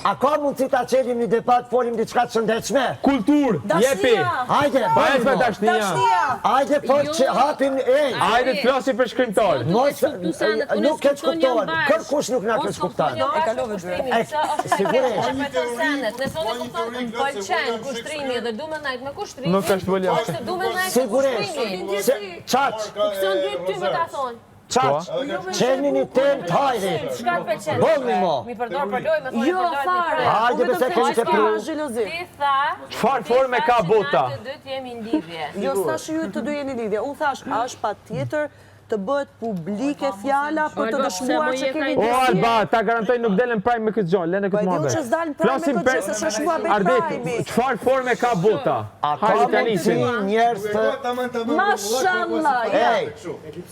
A ka mundësi ta qelim një debat, folim diçka të shëndetshme? Kultur, jepi! Hajde, Bajes me dashnia! Hajde, po që hapim, Hajde të flasim për shkrimtar! Nuk keq kuptohen, kërkush nuk na keq kupton. E kalove dyre. Sigurisht. Nëse unë kupton pëlqen kushtrimi dhe du me najt me kushtrimi, Nuk është volja. ose du me najt me Sigurisht. kushtrimi. Çaq, Kësë në ty me ka thonë. çaq. Qeni një temë të hajrit. Shka të pëlqen? Bëllni mo. Mi përdor për lojë, me thonë Jo, fare. Hajde pse keni të pru. Ti tha... Çfarë forme ka bota? Ti tha që na të dytë jemi në lidhje. Jo, s'tash ju të dy jeni lidhje. Unë thash, është pa tjetër të bëhet publike fjala për të dëshmuar që keni O, ndjesje. Alba, ta garantoj nuk delen prajmë me këtë gjallë, lene këtë Po, e di që s'dalin prajmë me këtë gjë, se s'është mua bëj prajmi. Çfarë forme ka bota? A ka Hajde të mundësi nisim. njerëz të... Mashallah, ja.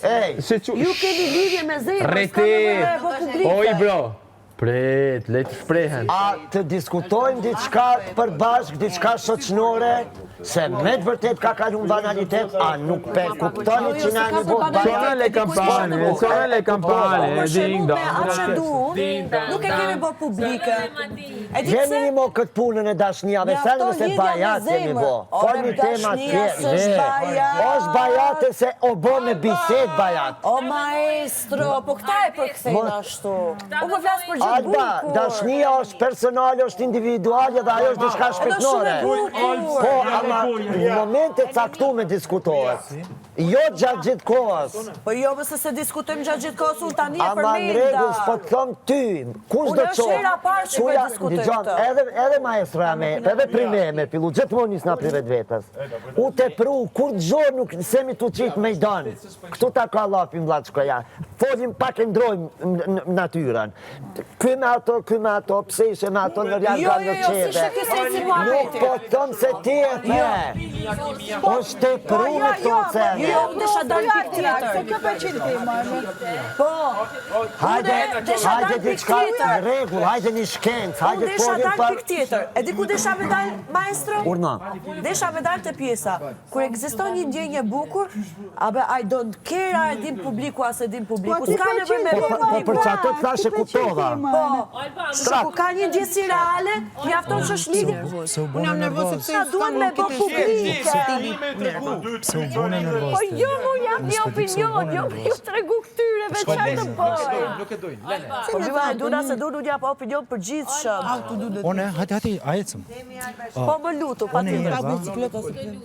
Ej, Ju keni lidhje me zemër, Rreti. s'ka me bëhet publike. Oj, bro. Pret, le të shprehen. a të diskutojmë diçka përbashkë, diçka shoqënore, se me të vërtet ka kaluar banalitet, a nuk pe kuptoni që na një botë Sonë le kampane, ding Me dong. atë që duhet, nuk e kemi bërë publike. E di Gjeni pse? një mo këtë punën e dashniave, se nëse bajat jemi bo. Foni tema tjerë. Është bajate se o bo me bised bajat. O maestro, po këta e përkthejnë ashtu. U po flas për gjë Alba, bukur. dashnia është personale, është individuale dhe ajo është diçka shpirtnore. Po, ama në momente caktuar diskutohet. Jo gjatë gjithë kohës. Po jo, mëse se diskutojmë gjatë gjithë kohës, unë tani e Ama në përmenda. rregull, s'po të thom ty, kush Unë do të është hera parë që po e diskutojmë Dëgjon, këtë. edhe maestra me, edhe prime me fillu, gjithmonë nis na privet vetës. U te pru, kur gjor nuk semi tu qit me i don. Këtu ta ka lapim vllaç koja. Folim pak e ndrojmë natyrën. Ky me ato, pse ishe me ato në real kanë Jo, si qeve. shë si mua Nuk veti. po thom se ti e the. Është te pru me këto cene. Jo, unë desha dalë pik tjetër. Se kjo pëlqen ti, Po, Hajde diçka në rregull, hajde një shkencë, unë hajde desha folim dalë pik tjetër. E di ku desha me dalë, maestro? Urna. Desha me dalë të pjesa. Kur ekziston një ndjenjë e bukur, abe I don't care a e din publiku as e din publiku. S'ka nevojë me Po publiku. për çato të thashe kuptova. Po, që ku ka një ndjesi reale, mjafton që është lidhje. Unë jam nervoze Sa duan me bë publike. Se u bune nervoze. Po jo, mu jap një opinion, jo me ju tregu këtyre veç çfarë të bëj. Nuk e dojnë, lene. Po viva, duna se du jap opinion për gjithë shëm. One, hati, a ecëm. Po më lutu, pa One tjetër. jemi, ba?